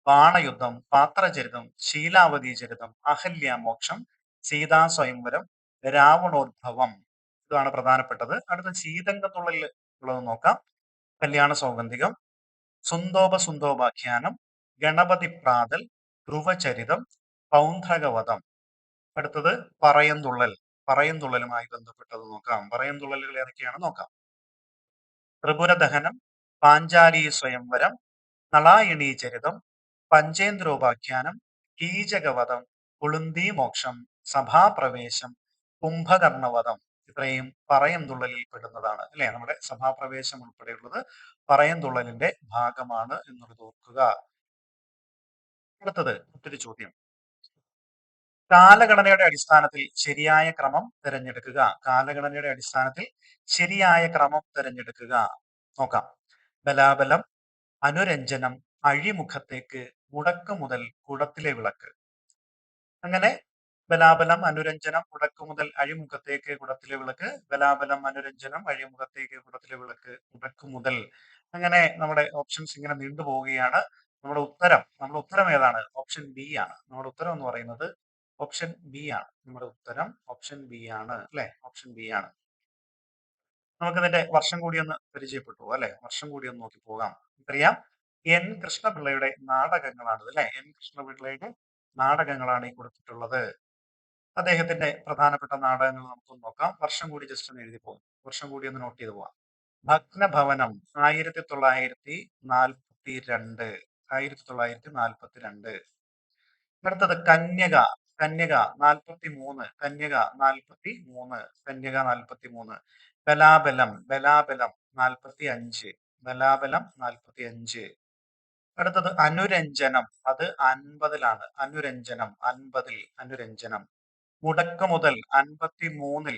ബാണയുദ്ധം, പാത്രചരിതം, ശീലാവതി ചരിതം, അഹല്യാമോക്ഷം, സീതാസ്വയംവരം, രാവണോദ്ഭവം. ഇതാണ് പ്രധാനപ്പെട്ടത്. അടുത്ത ശീതങ്കത്തുള്ളൽ ഉള്ളത് നോക്കാം. കല്യാണ സൗഗന്ധികം, സുന്ദോപാഖ്യാനം, ഗണപതി പ്രാതൽ, ധ്രുവചരിതം, പൗണ്ഡ്രകവധം. അടുത്തത് പറയൻതുള്ളലുമായി ബന്ധപ്പെട്ടത് നോക്കാം. പറയൻതുള്ളലുകൾ ഏതൊക്കെയാണ് നോക്കാം. ത്രിപുരദഹനം, പാഞ്ചാലി സ്വയംവരം, നളായണീ ചരിതം, പഞ്ചേന്ദ്രോപാഖ്യാനം, കീചകവധം, കുളുന്തി മോക്ഷം, സഭാപ്രവേശം, കുംഭകർണവധം. ഇത്രയും പറയൻതുള്ളലിൽ പെടുന്നതാണ്, അല്ലെ? നമ്മുടെ സഭാപ്രവേശം ഉൾപ്പെടെയുള്ളത് പറയൻതുള്ളലിന്റെ ഭാഗമാണ് എന്നുള്ളത് ഓർക്കുക. അടുത്തത് മറ്റൊരു ചോദ്യം. കാലഗണനയുടെ അടിസ്ഥാനത്തിൽ ശരിയായ ക്രമം തിരഞ്ഞെടുക്കുക. കാലഗണനയുടെ അടിസ്ഥാനത്തിൽ ശരിയായ ക്രമം തിരഞ്ഞെടുക്കുക. നോക്കാം. ബലാബലം, അനുരഞ്ജനം, അഴിമുഖത്തേക്ക്, മുടക്കുമുതൽ, കുടത്തിലെ വിളക്ക്. അങ്ങനെ ബലാബലം, അനുരഞ്ജനം, മുടക്കുമുതൽ, അഴിമുഖത്തേക്ക്, കുടത്തിലെ വിളക്ക്. ബലാബലം, അനുരഞ്ജനം, അഴിമുഖത്തേക്ക്, കുടത്തിലെ വിളക്ക്, മുടക്കുമുതൽ. അങ്ങനെ നമ്മുടെ ഓപ്ഷൻസ് ഇങ്ങനെ നീണ്ടുപോവുകയാണ്. നമ്മുടെ ഉത്തരം ഏതാണ്? ഓപ്ഷൻ ബി ആണ്. നമ്മുടെ ഉത്തരം എന്ന് പറയുന്നത് ഓപ്ഷൻ ബി ആണ്. നമ്മുടെ ഉത്തരം ഓപ്ഷൻ ബി ആണ്, അല്ലെ? ഓപ്ഷൻ ബി ആണ്. നമുക്കിതിന്റെ വർഷം കൂടി ഒന്ന് പരിചയപ്പെട്ടു, അല്ലെ? വർഷം കൂടി ഒന്ന് നോക്കി പോകാം. അറിയാം, എൻ കൃഷ്ണപിള്ളയുടെ നാടകങ്ങളാണ്, അല്ലെ? എൻ കൃഷ്ണപിള്ളയുടെ നാടകങ്ങളാണ് ഈ കൊടുത്തിട്ടുള്ളത്. അദ്ദേഹത്തിന്റെ പ്രധാനപ്പെട്ട നാടകങ്ങൾ നമുക്കൊന്ന് നോക്കാം. വർഷം കൂടി ജസ്റ്റ് ഒന്ന് എഴുതി പോകും. വർഷം കൂടി ഒന്ന് നോട്ട് ചെയ്ത് പോവാം. ഭഗ്നഭവനം 1942. 1942. അടുത്തത് കന്യക. കന്യക 43. കന്യക 43. ബലാബലം 45. ബലാബലം 45. അടുത്തത് അനുരഞ്ജനം, അത് 50-ലാണ്. അനുരഞ്ജനം 50-ൽ. മുടക്കുമുതൽ 53-ൽ.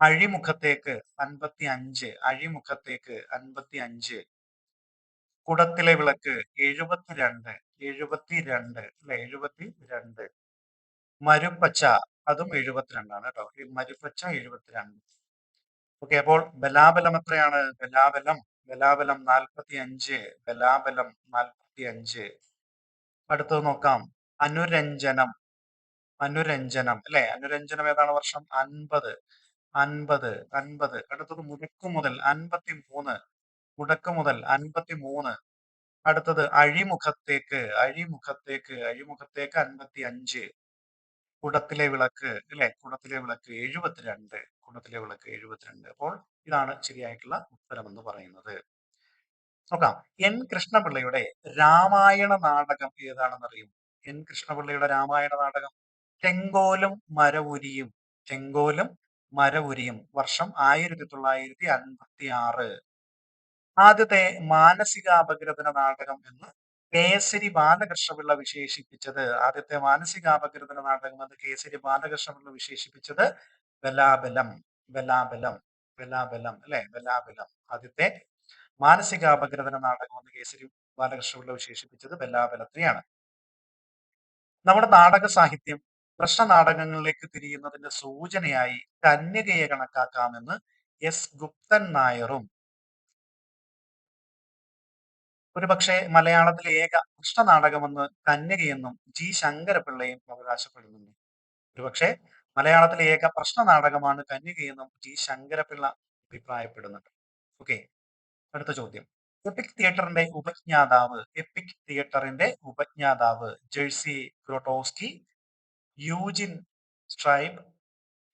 അഴിമുഖത്തേക്ക് 55. കുടത്തിലെ വിളക്ക് 72. അല്ലെ? 72. മരുപ്പച്ച, അതും 72-ആണ് കേട്ടോ. ഈ മരുപ്പച്ച 72. ഓക്കെ, അപ്പോൾ ബലാബലം എത്രയാണ്? ബലാബലം 45. ബലാബലം 45. അടുത്തത് നോക്കാം. അനുരഞ്ജനം. അല്ലെ? അനുരഞ്ജനം ഏതാണ് വർഷം? 50. അടുത്തത് മുടക്കുമുതൽ 53. 53. അടുത്തത് അഴിമുഖത്തേക്ക് 55. കുടത്തിലെ വിളക്ക്, അല്ലെ? കുടത്തിലെ വിളക്ക് 72. അപ്പോൾ ഇതാണ് ശരിയായിട്ടുള്ള ഉത്തരം എന്ന് പറയുന്നത്. നോക്കാം. എൻ കൃഷ്ണപിള്ളയുടെ രാമായണ നാടകം ഏതാണെന്ന് അറിയും? എൻ കൃഷ്ണപിള്ളയുടെ രാമായണ നാടകം ചെങ്കോലും മരവുരിയും. ചെങ്കോലും മരവുരിയും. വർഷം 1956. ആദ്യത്തെ മാനസികാപഗ്രഥന നാടകം എന്ന് കേസരി ബാലകൃഷ്ണപിള്ള വിശേഷിപ്പിച്ചത്, ആദ്യത്തെ മാനസികാപഗ്രഥന നാടകം എന്ന് കേസരി ബാലകൃഷ്ണപിള്ള വിശേഷിപ്പിച്ചത് ബലാബലം. ബലാബലം. ബലാബലം അല്ലെ, ബലാബലം. ആദ്യത്തെ മാനസികാപഗ്രഥന നാടകം എന്ന് കേസരി ബാലകൃഷ്ണപിള്ള വിശേഷിപ്പിച്ചത് ബലാബലത്തെയാണ്. നമ്മുടെ നാടക സാഹിത്യം പ്രശ്ന നാടകങ്ങളിലേക്ക് തിരിയുന്നതിന്റെ സൂചനയായി കന്യകയെ കണക്കാക്കാമെന്ന് എസ് ഗുപ്തൻ നായരും ഒരുപക്ഷെ മലയാളത്തിലെ ഏക കൃഷ്ണനാടകമെന്ന് കന്യകയെന്നും ജി ശങ്കരപിള്ളയും അവകാശപ്പെടുന്നുണ്ട്. ഒരുപക്ഷെ മലയാളത്തിലെ ഏക പ്രശ്ന നാടകമാണ് കന്യകയെന്നും ജി ശങ്കരപിള്ള അഭിപ്രായപ്പെടുന്നുണ്ട്. ഓക്കെ, അടുത്ത ചോദ്യം. എപ്പിക് തിയേറ്ററിന്റെ ഉപജ്ഞാതാവ് ജെഴ്സി ഗ്രൊട്ടോസ്കി, യൂജിൻ സ്ട്രൈബ്,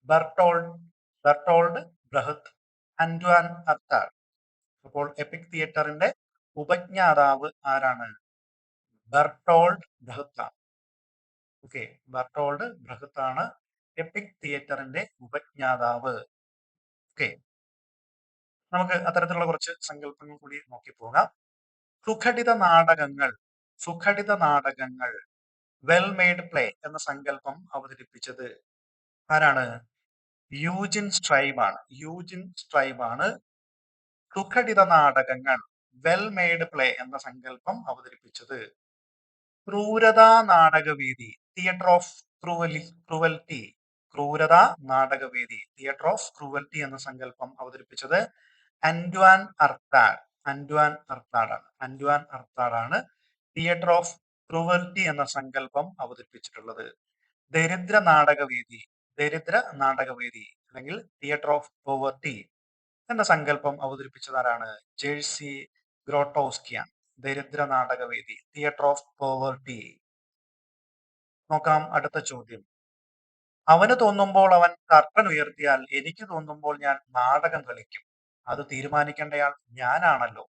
ബർട്ടോൾഡ് ബർട്ടോൾഡ് ബ്രഹത്ത്, അന്റ്വാൻ അർത്താഡ്. അപ്പോൾ എപ്പിക് തിയേറ്ററിന്റെ ഉപജ്ഞാതാവ് ആരാണ്? ബർട്ടോൾഡ് ബ്രഹത്ത്. ഓക്കെ, ബർട്ടോൾഡ് ബ്രഹത്ത് ആണ് എപ്പിക് തിയേറ്ററിന്റെ ഉപജ്ഞാതാവ്. ഓക്കെ, നമുക്ക് അത്തരത്തിലുള്ള കുറച്ച് സങ്കല്പങ്ങൾ കൂടി നോക്കി പോകാം. സുഘടിത നാടകങ്ങൾ സുഘടിത നാടകങ്ങൾ വെൽ മെയ്ഡ് പ്ലേ എന്ന സങ്കല്പം അവതരിപ്പിച്ചത് ആരാണ്? യൂജിൻ സ്ട്രൈബ് ആണ്. യൂജിൻ സ്ട്രൈബ് ആണ് സുഘടിത നാടകങ്ങൾ വെൽ മെയ്ഡ് പ്ലേ എന്ന സങ്കല്പം അവതരിപ്പിച്ചത്. ക്രൂരതാ നാടകവേദി theatre of cruelty ക്രൂരതാ Natakavedi theatre of cruelty എന്ന സങ്കല്പം അവതരിപ്പിച്ചത് അന്റ്വാൻ അർത്താഡ്. അന്റ്വാൻ അർത്താഡാണ്. അന്റ്വാൻ അർത്താഡാണ് തിയേറ്റർ ഓഫ് ക്രൂവൽറ്റി എന്ന സങ്കല്പം അവതരിപ്പിച്ചിട്ടുള്ളത്. ദരിദ്ര നാടകവേദി അല്ലെങ്കിൽ തിയേറ്റർ ഓഫ് പോവർട്ടി എന്ന സങ്കല്പം അവതരിപ്പിച്ചതാരാണ്? ജെഴ്സി ഗ്രോട്ടോസ്കിയാണ്. ദരിദ്ര നാടകവേദി തിയേറ്റർ ഓഫ് പോവർട്ടി. നോക്കാം അടുത്ത ചോദ്യം. അവന് തോന്നുമ്പോൾ അവൻ കർട്ടൻ ഉയർത്തിയാൽ എനിക്ക് തോന്നുമ്പോൾ ഞാൻ നാടകം കളിക്കും. അത് തീരുമാനിക്കേണ്ടയാൾ ഞാനാണല്ലോ.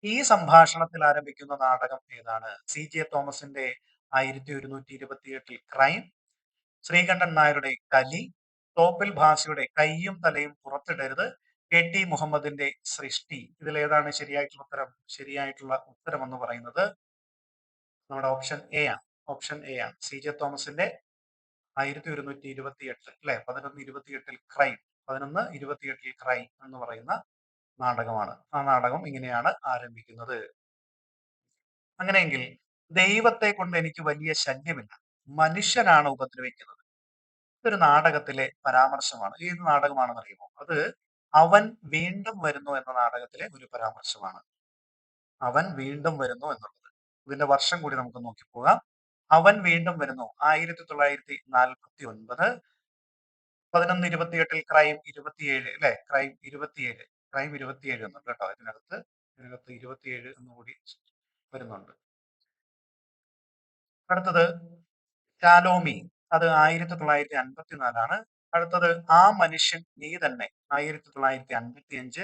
ഈ സംഭാഷണത്തിൽ ആരംഭിക്കുന്ന നാടകം ഏതാണ്? CJ തോമസിന്റെ 1128 ക്രൈം, ശ്രീകണ്ഠൻ നായരുടെ കലി, തോപ്പിൽ ഭാസിയുടെ കയ്യും തലയും പുറത്തിടരുത്, KT മുഹമ്മദിന്റെ സൃഷ്ടി. ഇതിലേതാണ് ശരിയായിട്ടുള്ള ഉത്തരം? ശരിയായിട്ടുള്ള ഉത്തരം എന്ന് പറയുന്നത് നമ്മുടെ ഓപ്ഷൻ എ ആണ്. ഓപ്ഷൻ എ ആണ്. CJ തോമസിന്റെ 1128 അല്ലെ, 1128 ക്രൈം, 1128 ക്രൈം എന്ന് പറയുന്ന നാടകമാണ്. ആ നാടകം ഇങ്ങനെയാണ് ആരംഭിക്കുന്നത്. അങ്ങനെയെങ്കിൽ ദൈവത്തെ കൊണ്ട് എനിക്ക് വലിയ ശല്യമില്ല, മനുഷ്യനാണ് ഉപദ്രവിക്കുന്നത്. ഇതൊരു നാടകത്തിലെ പരാമർശമാണ്. ഏത് നാടകമാണെന്ന് അറിയുമോ? അത് അവൻ വീണ്ടും വരുന്നു എന്ന നാടകത്തിലെ ഒരു പരാമർശമാണ്. അവൻ വീണ്ടും വരുന്നു എന്നുള്ളത്. ഇതിന്റെ വർഷം കൂടി നമുക്ക് നോക്കിപ്പോകാം. അവൻ വീണ്ടും വരുന്നു 1949. 1128 ക്രൈം 27 അല്ലെ, ക്രൈം 27. ക്രൈം 27 എന്നുണ്ട് കേട്ടോ. ഇതിനകത്ത് 27 എന്നുകൂടി വരുന്നുണ്ട്. അടുത്തത് ഷാലോമി, അത് 1954. അടുത്തത് ആ മനുഷ്യൻ നീ തന്നെ 1955.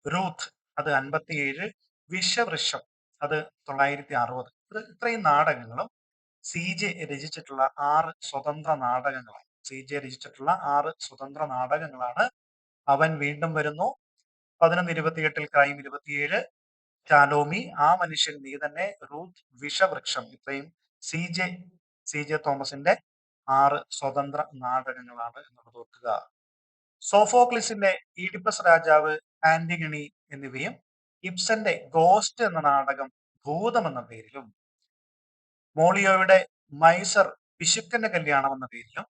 റൂത്ത്, അത് 57. വിഷവൃക്ഷം, അത് 960. ഇത്രയും നാടകങ്ങളും CJ രചിച്ചിട്ടുള്ള 6 സ്വതന്ത്ര നാടകങ്ങളാണ്. CJ രചിച്ചിട്ടുള്ള 6 സ്വതന്ത്ര നാടകങ്ങളാണ് അവൻ വീണ്ടും വരുന്നു, 1128 ക്രൈം 27, ഷാലോമി, ആ മനുഷ്യൻ നീ തന്നെ, റൂത്ത്, വിഷവൃക്ഷം. ഇത്രയും CJ തോമസിന്റെ 6 സ്വതന്ത്ര നാടകങ്ങളാണ് എന്നുള്ളത് ഓർക്കുക. സോഫോക്ലിസിന്റെ ഈഡിപ്പസ് രാജാവ്, ആന്റിഗണി എന്നിവയും ഇബ്സന്റെ ഗോസ്റ്റ് എന്ന നാടകം ഭൂതം എന്ന പേരിലും, മോളിയോയുടെ മൈസർ പിശുക്കന്റെ കല്യാണം എന്ന പേരിലും,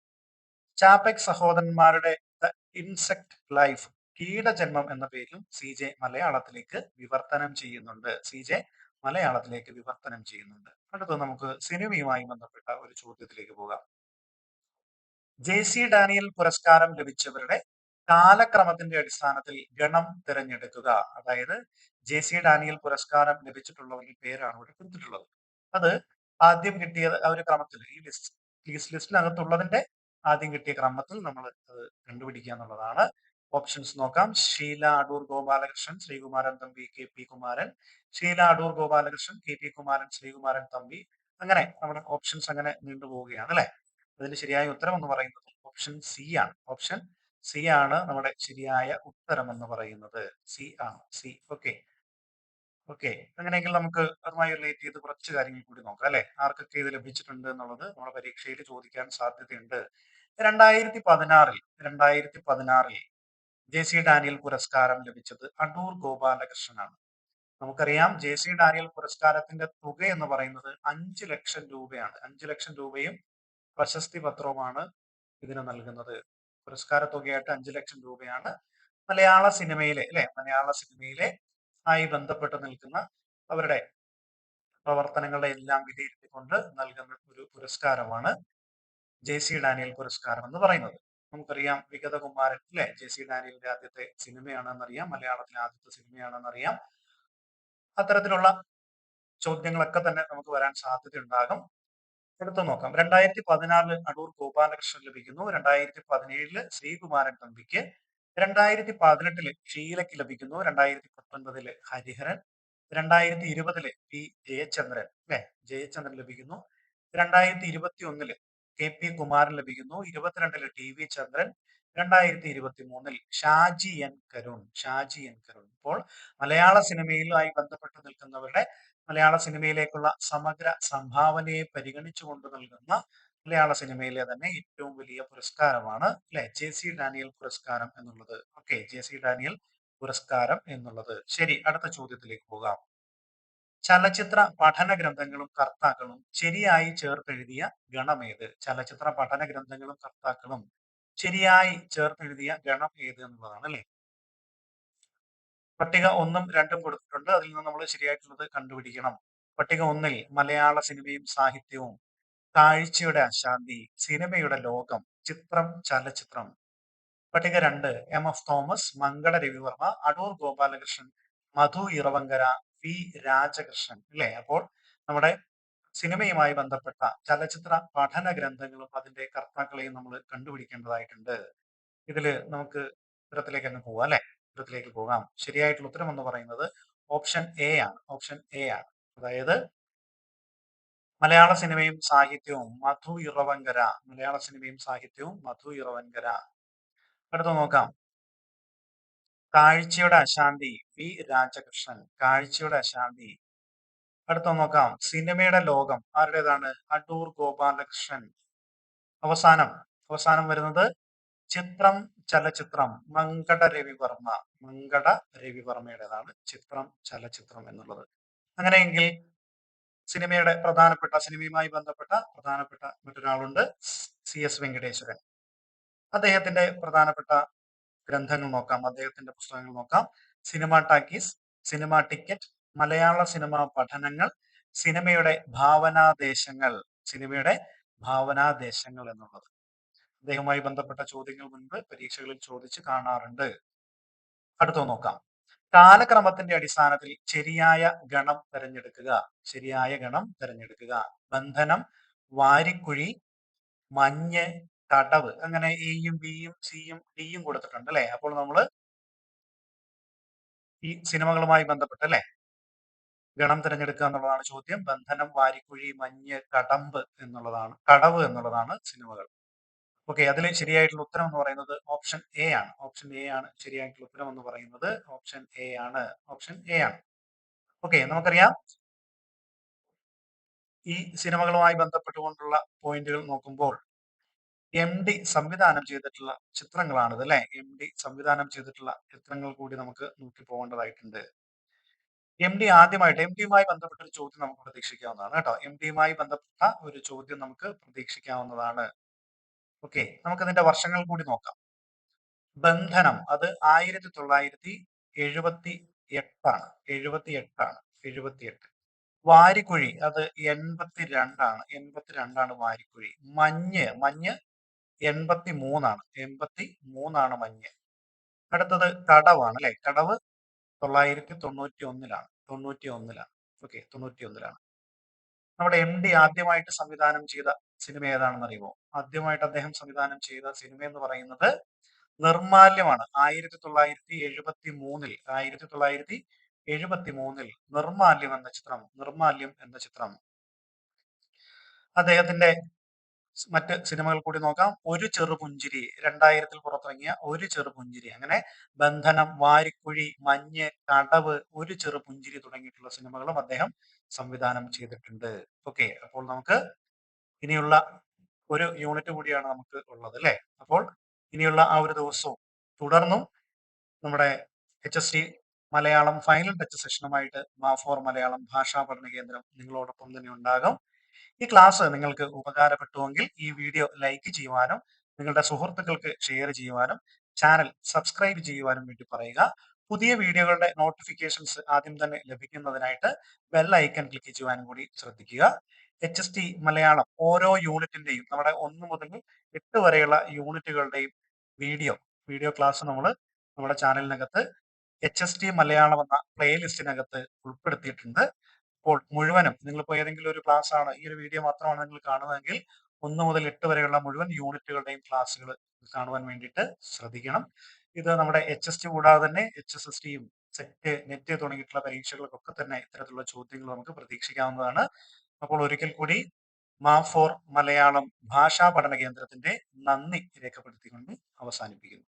ചാപെക് സഹോദരന്മാരുടെ ദ ഇൻസെക്ട് ലൈഫ് കീടജന്മം എന്ന പേരിലും CJ മലയാളത്തിലേക്ക് വിവർത്തനം ചെയ്യുന്നുണ്ട്. അടുത്ത നമുക്ക് സിനിമയുമായി ബന്ധപ്പെട്ട ഒരു ചോദ്യത്തിലേക്ക് പോകാം. JC ഡാനിയൽ പുരസ്കാരം ലഭിച്ചവരുടെ കാലക്രമത്തിന്റെ അടിസ്ഥാനത്തിൽ ഗണം തിരഞ്ഞെടുക്കുക. അതായത് JC ഡാനിയൽ പുരസ്കാരം ലഭിച്ചിട്ടുള്ളവരുടെ പേരാണ് ഇവിടെ കൊടുത്തിട്ടുള്ളത്. അത് ആദ്യം കിട്ടിയത് ആ ഒരു ക്രമത്തിൽ, ഈ ലിസ്റ്റിനകത്തുള്ളതിന്റെ ആദ്യം കിട്ടിയ ക്രമത്തിൽ നമ്മൾ അത് കണ്ടുപിടിക്കുക എന്നുള്ളതാണ്. ഓപ്ഷൻസ് നോക്കാം. ഷീല അടൂർ ഗോപാലകൃഷ്ണൻ, ശ്രീകുമാരൻ തമ്പി, KP കുമാരൻ. ഷീല അടൂർ ഗോപാലകൃഷ്ണൻ, KP കുമാരൻ, ശ്രീകുമാരൻ തമ്പി. അങ്ങനെ നമ്മുടെ ഓപ്ഷൻസ് അങ്ങനെ നീണ്ടുപോവുകയാണ് അല്ലെ. അതിന്റെ ശരിയായ ഉത്തരം എന്ന് പറയുന്നത് ഓപ്ഷൻ സി ആണ്. ഓപ്ഷൻ സി ആണ് നമ്മുടെ ശരിയായ ഉത്തരം എന്ന് പറയുന്നത്. സി ആണ്. സി. ഓക്കെ. ഓക്കെ. അങ്ങനെയെങ്കിൽ നമുക്ക് അതുമായി റിലേറ്റ് ചെയ്ത് കുറച്ച് കാര്യങ്ങൾ കൂടി നോക്കാം അല്ലെ? ആർക്കൊക്കെ ഇത് ലഭിച്ചിട്ടുണ്ട് എന്നുള്ളത് നമ്മുടെ പരീക്ഷയിൽ ചോദിക്കാൻ സാധ്യതയുണ്ട്. 2016 ജെ.സി. ഡാനിയൽ പുരസ്കാരം ലഭിച്ചത് അടൂർ ഗോപാലകൃഷ്ണനാണ്. നമുക്കറിയാം ജെ.സി. ഡാനിയൽ പുരസ്കാരത്തിന്റെ തുക എന്ന് പറയുന്നത് 5 ലക്ഷം രൂപയാണ്. 5 ലക്ഷം രൂപയും പ്രശസ്തി പത്രവുമാണ് ഇതിന് നൽകുന്നത്. പുരസ്കാര തുകയായിട്ട് 5 ലക്ഷം രൂപയാണ് മലയാള സിനിമയിലെ അല്ലെ മലയാള സിനിമയിലെ ആയി ബന്ധപ്പെട്ട് നിൽക്കുന്ന അവരുടെ പ്രവർത്തനങ്ങളെ എല്ലാം വിലയിരുത്തിക്കൊണ്ട് നൽകുന്ന ഒരു പുരസ്കാരമാണ് ജെ.സി. ഡാനിയൽ പുരസ്കാരം എന്ന് പറയുന്നത്. നമുക്കറിയാം വിഗതകുമാരൻ അല്ലെ ജെ.സി. ഡാനിയലിന്റെ ആദ്യത്തെ സിനിമയാണെന്നറിയാം. മലയാളത്തിലെ ആദ്യത്തെ സിനിമയാണെന്നറിയാം. അത്തരത്തിലുള്ള ചോദ്യങ്ങളൊക്കെ തന്നെ നമുക്ക് വരാൻ സാധ്യതയുണ്ടാകും. എടുത്തു നോക്കാം. 2016 അടൂർ ഗോപാലകൃഷ്ണൻ ലഭിക്കുന്നു. 2017 ശ്രീകുമാരൻ തമ്പിക്ക്, 2018 ഷീലയ്ക്ക് ലഭിക്കുന്നു. 2019 ഹരിഹരൻ, 2020 പി ജയചന്ദ്രൻ അല്ലെ ജയചന്ദ്രൻ ലഭിക്കുന്നു. 2021 കെ.പി. കുമാരൻ ലഭിക്കുന്നു. 22 ടി.വി. ചന്ദ്രൻ, 2023 ഷാജി എൻ കരുൺ. ഷാജി എൻ കരുൺ. ഇപ്പോൾ മലയാള സിനിമയിലുമായി ബന്ധപ്പെട്ട് നിൽക്കുന്നവരുടെ മലയാള സിനിമയിലേക്കുള്ള സമഗ്ര സംഭാവനയെ പരിഗണിച്ചുകൊണ്ട് നൽകുന്ന മലയാള സിനിമയിലെ തന്നെ ഏറ്റവും വലിയ പുരസ്കാരമാണ് അല്ലെ ജെ.സി. ഡാനിയൽ പുരസ്കാരം എന്നുള്ളത്. Okay, JC. ഡാനിയൽ പുരസ്കാരം എന്നുള്ളത്. ശരി, അടുത്ത ചോദ്യത്തിലേക്ക് പോകാം. ചലച്ചിത്ര പഠന ഗ്രന്ഥങ്ങളും കർത്താക്കളും ശരിയായി ചേർത്തെഴുതിയ ഗണമേത്? ചലച്ചിത്ര പഠന ഗ്രന്ഥങ്ങളും കർത്താക്കളും ശരിയായി ചേർത്തെഴുതിയ ഗണം ഏത് എന്നുള്ളതാണ് അല്ലെ. പട്ടിക 1ഉം 2ഉം കൊടുത്തിട്ടുണ്ട്. അതിൽ നിന്ന് നമ്മൾ ശരിയായിട്ടുള്ളത് കണ്ടുപിടിക്കണം. പട്ടിക 1ൽ മലയാള സിനിമയും സാഹിത്യവും, കാഴ്ചയുടെ അശാന്തി, സിനിമയുടെ ലോകം, ചിത്രം, ചലച്ചിത്രം. പട്ടിക 2 എം.എഫ്. തോമസ്, മങ്കട രവിവർമ്മ, അടൂർ ഗോപാലകൃഷ്ണൻ, മധു ഇറവങ്കര, വി രാജകൃഷ്ണൻ അല്ലെ. അപ്പോൾ നമ്മുടെ സിനിമയുമായി ബന്ധപ്പെട്ട ചലച്ചിത്ര പഠന ഗ്രന്ഥങ്ങളും അതിന്റെ കർത്താക്കളെയും നമ്മൾ കണ്ടുപിടിക്കേണ്ടതായിട്ടുണ്ട്. ഇതില് നമുക്ക് ഉത്തരത്തിലേക്ക് അങ്ങ് പോവാം അല്ലെ. ഉത്തരത്തിലേക്ക് പോകാം. ശരിയായിട്ടുള്ള ഉത്തരം എന്ന് പറയുന്നത് ഓപ്ഷൻ എ ആണ്. ഓപ്ഷൻ എ ആണ്. അതായത് മലയാള സിനിമയും സാഹിത്യവും മധു ഇറവങ്കര. മലയാള സിനിമയും സാഹിത്യവും മധു ഇറവങ്കര. അടുത്ത നോക്കാം. കാഴ്ചയുടെ അശാന്തി വി രാജകൃഷ്ണൻ. കാഴ്ചയുടെ അശാന്തി. അടുത്ത നോക്കാം. സിനിമയുടെ ലോകം ആരുടേതാണ്? അടൂർ ഗോപാലകൃഷ്ണൻ. അവസാനം അവസാനം വരുന്നത് ചിത്രം, ചലച്ചിത്രം മങ്കട രവിവർമ്മ. മങ്കട രവിവർമ്മയുടേതാണ് ചിത്രം, ചലച്ചിത്രം എന്നുള്ളത്. അങ്ങനെയെങ്കിൽ സിനിമയുമായി ബന്ധപ്പെട്ട പ്രധാനപ്പെട്ട മറ്റൊരാളുണ്ട്, സി.എസ്. വെങ്കടേശ്വരൻ. അദ്ദേഹത്തിന്റെ പ്രധാനപ്പെട്ട ഗ്രന്ഥങ്ങൾ നോക്കാം. അദ്ദേഹത്തിന്റെ പുസ്തകങ്ങൾ നോക്കാം. സിനിമ ടാക്കീസ്, സിനിമ ടിക്കറ്റ്, മലയാള സിനിമ പഠനങ്ങൾ, സിനിമയുടെ ഭാവനാദേശങ്ങൾ. സിനിമയുടെ ഭാവനാദേശങ്ങൾ എന്നുള്ളത്. അദ്ദേഹവുമായി ബന്ധപ്പെട്ട ചോദ്യങ്ങൾ മുൻപ് പരീക്ഷകളിൽ ചോദിച്ച് കാണാറുണ്ട്. അടുത്ത നോക്കാം. കാലക്രമത്തിന്റെ അടിസ്ഥാനത്തിൽ ശരിയായ ഗണം തിരഞ്ഞെടുക്കുക. ശരിയായ ഗണം തിരഞ്ഞെടുക്കുക. ബന്ധനം, വാരിക്കുഴി, മഞ്ഞ്, തടവ്. അങ്ങനെ എയും ബിയും സിയും ഡിയും കൊടുത്തിട്ടുണ്ട് അല്ലെ. അപ്പോൾ നമ്മൾ ഈ സിനിമകളുമായി ബന്ധപ്പെട്ട് അല്ലെ ഗണം തിരഞ്ഞെടുക്കുക എന്നുള്ളതാണ് ചോദ്യം. ബന്ധനം, വാരിക്കുഴി, മഞ്ഞ്, കടവ് എന്നുള്ളതാണ് സിനിമകൾ. ഓക്കെ, അതിൽ ശരിയായിട്ടുള്ള ഉത്തരം എന്ന് പറയുന്നത് ഓപ്ഷൻ എ ആണ്. ഓപ്ഷൻ എ ആണ് ശരിയായിട്ടുള്ള ഉത്തരം എന്ന് പറയുന്നത്. ഓപ്ഷൻ എ ആണ്. ഓപ്ഷൻ എ ആണ്. ഓക്കെ, നമുക്കറിയാം ഈ സിനിമകളുമായി ബന്ധപ്പെട്ടുകൊണ്ടുള്ള പോയിന്റുകൾ നോക്കുമ്പോൾ എം.ഡി സംവിധാനം ചെയ്തിട്ടുള്ള ചിത്രങ്ങളാണിത് അല്ലെ. എം.ഡി സംവിധാനം ചെയ്തിട്ടുള്ള ചിത്രങ്ങൾ കൂടി നമുക്ക് നോക്കി പോകേണ്ടതായിട്ടുണ്ട്. എം.ഡിയുമായി ബന്ധപ്പെട്ട ഒരു ചോദ്യം നമുക്ക് പ്രതീക്ഷിക്കാവുന്നതാണ് കേട്ടോ. എം.ഡിയുമായി ബന്ധപ്പെട്ട ഒരു ചോദ്യം നമുക്ക് പ്രതീക്ഷിക്കാവുന്നതാണ്. ഓക്കെ, നമുക്ക് ഇതിന്റെ വർഷങ്ങൾ കൂടി നോക്കാം. ബന്ധനം അത് 1978 ആണ്. 78. വാരിക്കുഴി അത് 82 ആണ് വാരിക്കുഴി. മഞ്ഞ് 83 ആണ് മഞ്ഞ്. അടുത്തത് കടവാണ് അല്ലെ. കടവ് 1991 തൊണ്ണൂറ്റിയൊന്നിലാണ്. ഓക്കെ, 91 നമ്മുടെ എം.ഡി ആദ്യമായിട്ട് സംവിധാനം ചെയ്ത സിനിമ ഏതാണെന്ന് അറിയുമോ? ആദ്യമായിട്ട് അദ്ദേഹം സംവിധാനം ചെയ്ത സിനിമ എന്ന് പറയുന്നത് നിർമാല്യമാണ്. 1973 നിർമാല്യം എന്ന ചിത്രം അദ്ദേഹത്തിന്റെ മറ്റ് സിനിമകൾ കൂടി നോക്കാം. 'ഒരു ചെറുപുഞ്ചിരി' 2000-ൽ പുറത്തിറങ്ങിയ 'ഒരു ചെറുപുഞ്ചിരി', അങ്ങനെ 'ബന്ധനം', 'വാരിക്കുഴി', 'മഞ്ഞ്', 'കടവ്', 'ഒരു ചെറുപുഞ്ചിരി' തുടങ്ങിയിട്ടുള്ള സിനിമകളും അദ്ദേഹം സംവിധാനം ചെയ്തിട്ടുണ്ട്. ഓക്കെ. അപ്പോൾ നമുക്ക് ഇനിയുള്ള ഒരു യൂണിറ്റ് കൂടിയാണ് നമുക്ക് ഉള്ളത് അല്ലേ? അപ്പോൾ ഇനിയുള്ള ആ ഒരു ദിവസവും തുടർന്നും നമ്മുടെ HST മലയാളം ഫൈനൽ ടച്ച് സെഷനുമായിട്ട് മാ4 മലയാളം ഭാഷാ പഠന കേന്ദ്രം നിങ്ങളോടൊപ്പം തന്നെ ഉണ്ടാകും. ഈ ക്ലാസ് നിങ്ങൾക്ക് ഉപകാരപ്പെട്ടുവെങ്കിൽ ഈ വീഡിയോ ലൈക്ക് ചെയ്യുവാനും നിങ്ങളുടെ സുഹൃത്തുക്കൾക്ക് ഷെയർ ചെയ്യുവാനും ചാനൽ സബ്സ്ക്രൈബ് ചെയ്യുവാനും വേണ്ടി പറയുക. പുതിയ വീഡിയോകളുടെ നോട്ടിഫിക്കേഷൻസ് ആദ്യം തന്നെ ലഭിക്കുന്നതിനായിട്ട് ബെൽ ഐക്കൺ ക്ലിക്ക് ചെയ്യുവാനും കൂടി ശ്രദ്ധിക്കുക. HST മലയാളം ഓരോ യൂണിറ്റിന്റെയും നമ്മുടെ 1 മുതൽ 8 വരെയുള്ള യൂണിറ്റുകളുടെയും വീഡിയോ വീഡിയോ ക്ലാസ് നമ്മൾ നമ്മുടെ ചാനലിനകത്ത് HST മലയാളം എന്ന പ്ലേലിസ്റ്റിനകത്ത് ഉൾപ്പെടുത്തിയിട്ടുണ്ട്. അപ്പോൾ മുഴുവനും നിങ്ങളിപ്പോൾ ഏതെങ്കിലും ഒരു ക്ലാസ് ആണ് ഈ ഒരു വീഡിയോ മാത്രമാണ് നിങ്ങൾ കാണുന്നതെങ്കിൽ 1 മുതൽ 8 വരെയുള്ള മുഴുവൻ യൂണിറ്റുകളുടെയും ക്ലാസ്സുകൾ കാണുവാൻ വേണ്ടിയിട്ട് ശ്രദ്ധിക്കണം. ഇത് നമ്മുടെ HST കൂടാതെ തന്നെ HSSTയും സെറ്റ്, നെറ്റ് തുടങ്ങിയിട്ടുള്ള പരീക്ഷകൾക്കൊക്കെ തന്നെ ഇത്തരത്തിലുള്ള ചോദ്യങ്ങൾ നമുക്ക് പ്രതീക്ഷിക്കാവുന്നതാണ്. അപ്പോൾ ഒരിക്കൽ കൂടി മാ4 മലയാളം ഭാഷാ പഠന കേന്ദ്രത്തിന്റെ നന്ദി രേഖപ്പെടുത്തിക്കൊണ്ട് അവസാനിപ്പിക്കുന്നു.